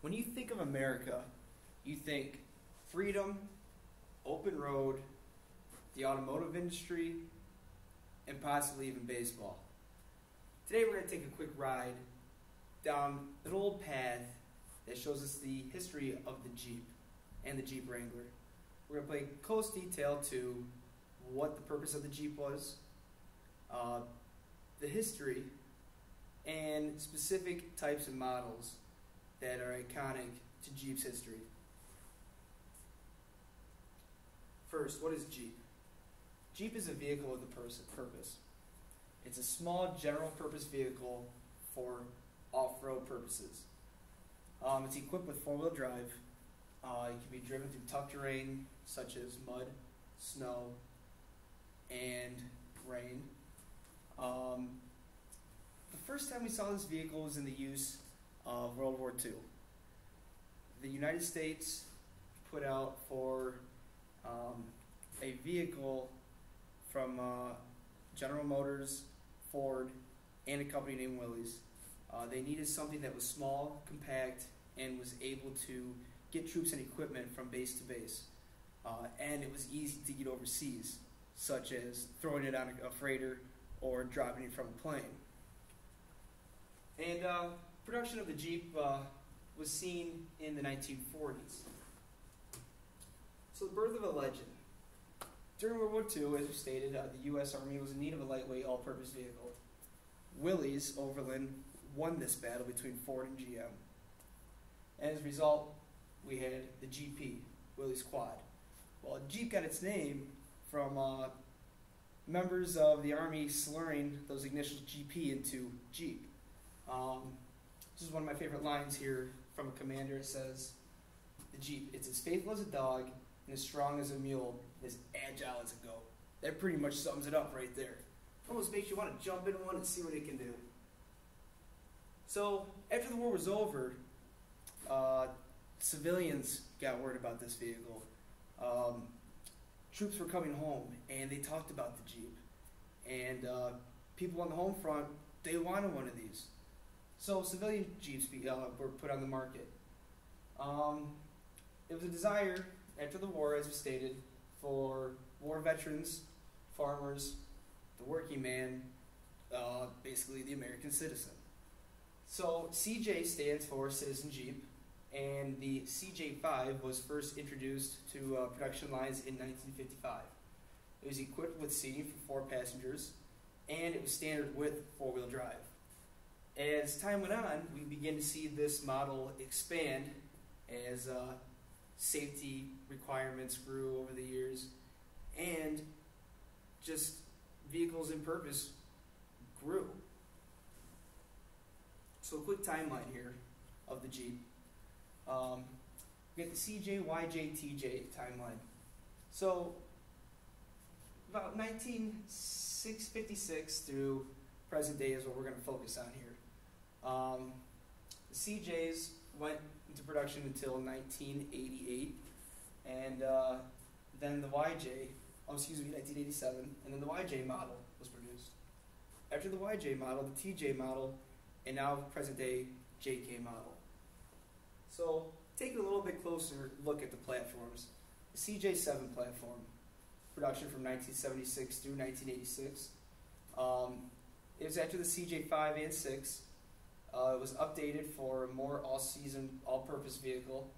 When you think of America, you think freedom, open road, the automotive industry, and possibly even baseball. Today we're going to take a quick ride down an old path that shows us the history of the Jeep and the Jeep Wrangler. We're going to pay close detail to what the purpose of the Jeep was, the history, and specific types of models that are iconic to Jeep's history. First, what is Jeep? Jeep is a vehicle with a purpose. It's a small general purpose vehicle for off-road purposes. It's equipped with four-wheel drive. It can be driven through tough terrain such as mud, snow, and rain. The first time we saw this vehicle was in the use of World War II. The United States put out for a vehicle from General Motors, Ford, and a company named Willys. They needed something that was small, compact, and was able to get troops and equipment from base to base. And it was easy to get overseas, such as throwing it on a freighter or dropping it from a plane. And production of the Jeep was seen in the 1940s. So the birth of a legend. During World War II, as we stated, the U.S. Army was in need of a lightweight all-purpose vehicle. Willys Overland won this battle between Ford and GM. And as a result, we had the GP, Willys Quad. Well, Jeep got its name from members of the Army slurring those initials GP into Jeep. This is one of my favorite lines here from a commander. It says, "The Jeep, it's as faithful as a dog and as strong as a mule and as agile as a goat." That pretty much sums it up right there. Almost makes you want to jump in one and see what it can do. So after the war was over, civilians got word about this vehicle. Troops were coming home and they talked about the Jeep. And people on the home front, they wanted one of these. So civilian Jeeps were put on the market. It was a desire after the war, as we stated, for war veterans, farmers, the working man, basically the American citizen. So CJ stands for Citizen Jeep, and the CJ5 was first introduced to production lines in 1955. It was equipped with seating for 4 passengers, and it was standard with four-wheel drive. As time went on, we began to see this model expand as safety requirements grew over the years, and just vehicles in purpose grew. So a quick timeline here of the Jeep. We get the CJ, YJ, TJ timeline. So about 1956 through present day is what we're going to focus on here. The CJs went into production until 1988, and then the YJ, 1987, and then the YJ model was produced. After the YJ model, the TJ model, and now present day JK model. So taking a little bit closer look at the platforms. The CJ7 platform, production from 1976 through 1986. It was after the CJ5 and 6. It was updated for a more all-season, all-purpose vehicle.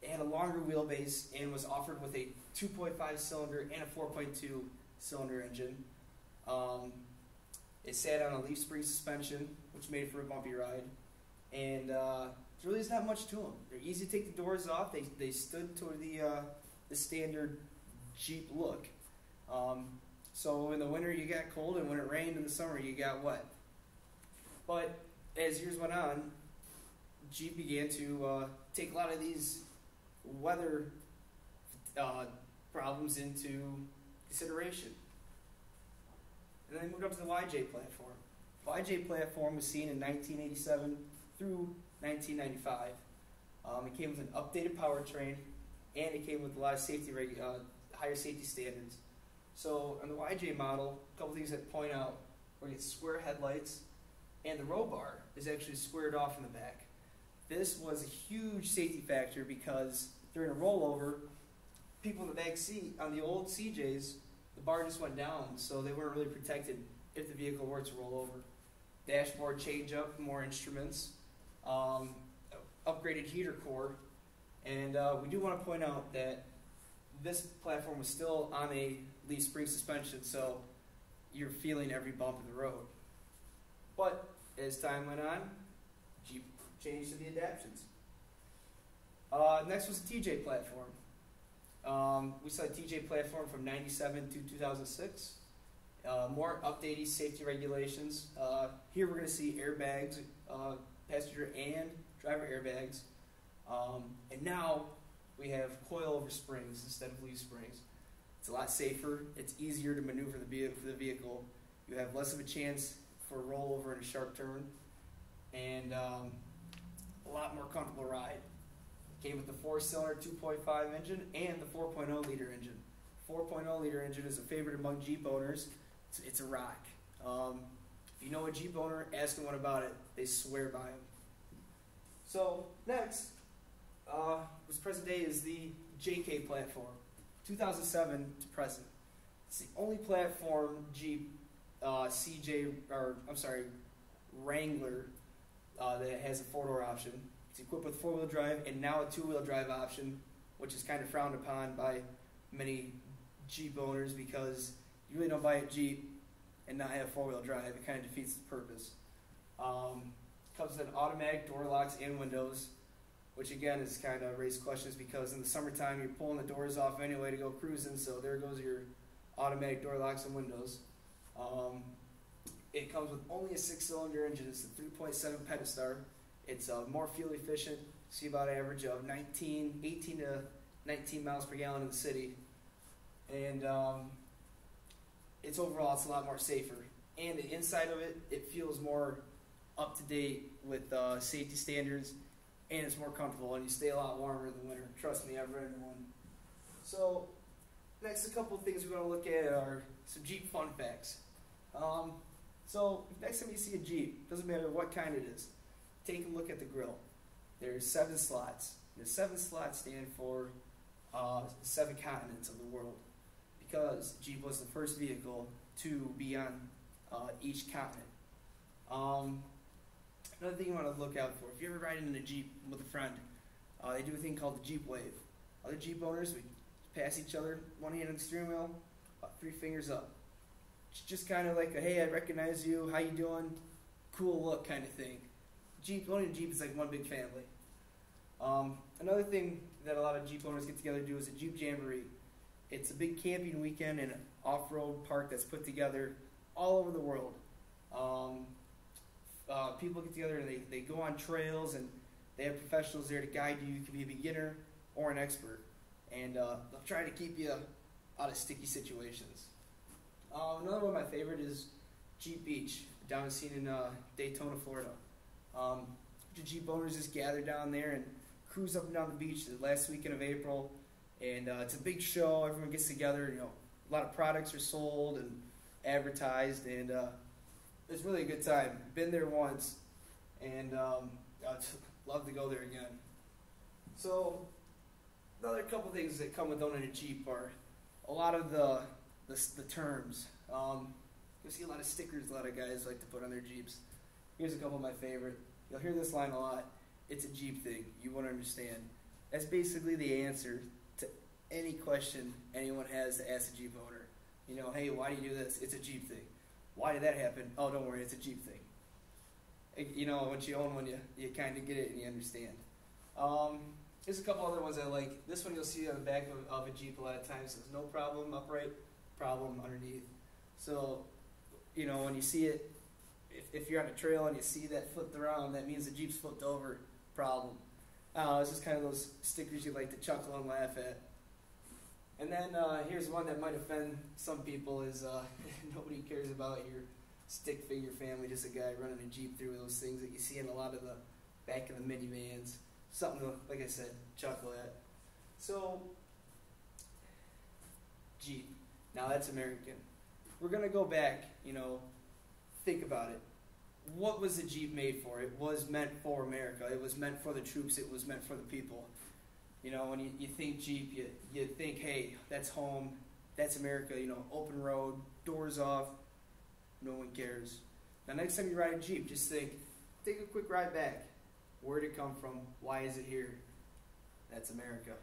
It had a longer wheelbase and was offered with a 2.5 cylinder and a 4.2 cylinder engine. It sat on a leaf spring suspension, which made it for a bumpy ride. And there really is not much to them. They're easy to take the doors off. They stood to the standard Jeep look. So in the winter you got cold, and when it rained in the summer you got wet. But as years went on, Jeep began to take a lot of these weather problems into consideration. And then they moved up to the YJ platform. The YJ platform was seen in 1987 through 1995. It came with an updated powertrain, and it came with a lot of safety, higher safety standards. So on the YJ model, a couple things that point out: we get square headlights, and the roll bar is actually squared off in the back. This was a huge safety factor because during a rollover, people in the back seat on the old CJs, the bar just went down, so they weren't really protected if the vehicle were to roll over. Dashboard change up, more instruments, upgraded heater core, and we do want to point out that this platform was still on a leaf spring suspension, so you're feeling every bump in the road. But as time went on, Jeep changed to the adaptions. Next was the TJ platform. We saw the TJ platform from 97 to 2006. More updated safety regulations. Here we're going to see airbags, passenger and driver airbags. And now we have coilover springs instead of leaf springs. It's a lot safer. It's easier to maneuver the vehicle. You have less of a chance for a rollover in a sharp turn, and a lot more comfortable ride. Came with the 4-cylinder 2.5 engine and the 4.0 liter engine. 4.0 liter engine is a favorite among Jeep owners. It's a rock. If you know a Jeep owner, ask them what about it. They swear by them. So next, what's present day is the JK platform, 2007 to present. It's the only platform Jeep Wrangler that has a 4-door option. It's equipped with 4-wheel drive and now a 2-wheel drive option, which is kind of frowned upon by many Jeep owners because you really don't buy a Jeep and not have 4-wheel drive. It kind of defeats the purpose. Comes with automatic door locks and windows, which again is kind of raised questions because in the summertime you're pulling the doors off anyway to go cruising, so there goes your automatic door locks and windows. It comes with only a 6-cylinder engine. It's the 3.7 Pentastar. It's more fuel efficient. See about an average of 18 to 19 miles per gallon in the city. And it's a lot more safer. And the inside of it, it feels more up to date with safety standards, and it's more comfortable, and you stay a lot warmer in the winter. Trust me, I've ridden one. So next, a couple of things we're going to look at are some Jeep fun facts. So next time you see a Jeep, doesn't matter what kind it is, take a look at the grille. There's 7 slots. The 7 slots stand for 7 continents of the world, because Jeep was the first vehicle to be on each continent. Another thing you want to look out for, if you're ever riding in a Jeep with a friend, they do a thing called the Jeep wave. Other Jeep owners, we pass each other, one hand on the steering wheel, about 3 fingers up. It's just kind of like a, hey, I recognize you, how you doing, cool look kind of thing. Owning a Jeep is like one big family. Another thing that a lot of Jeep owners get together to do is a Jeep Jamboree. It's a big camping weekend in an off-road park that's put together all over the world. People get together and they go on trails, and they have professionals there to guide you. You can be a beginner or an expert, and they'll try to keep you out of sticky situations. Another one of my favorite is Jeep Beach, down in Daytona, Florida. The Jeep owners just gather down there and cruise up and down the beach the last weekend of April, and it's a big show. Everyone gets together. A lot of products are sold and advertised, and it's really a good time. Been there once, and I'd love to go there again. So another couple things that come with owning a Jeep are a lot of the terms. You'll see a lot of stickers a lot of guys like to put on their Jeeps. Here's a couple of my favorite. You'll hear this line a lot. It's a Jeep thing. You won't understand. That's basically the answer to any question anyone has to ask a Jeep owner. Hey, why do you do this? It's a Jeep thing. Why did that happen? Oh, don't worry, it's a Jeep thing. Once you own one, you kind of get it and you understand. There's a couple other ones I like. This one you'll see on the back of a Jeep a lot of times. Says no problem upright, problem underneath. So, when you see it, if you're on a trail and you see that flipped around, that means the Jeep's flipped over, problem. It's just kind of those stickers you like to chuckle and laugh at. And then here's one that might offend some people is nobody cares about your stick figure family, just a guy running a Jeep through those things that you see in a lot of the back of the minivans. Something to, like I said, chuckle at. So, Jeep. Now that's American. We're going to go back, think about it. what was the Jeep made for? It was meant for America. It was meant for the troops. It was meant for the people. You know, when you think Jeep, you think, hey, that's home. That's America. You know, open road, doors off. No one cares. Now, next time you ride a Jeep, just think, take a quick ride back. Where did it come from? Why is it here? That's America.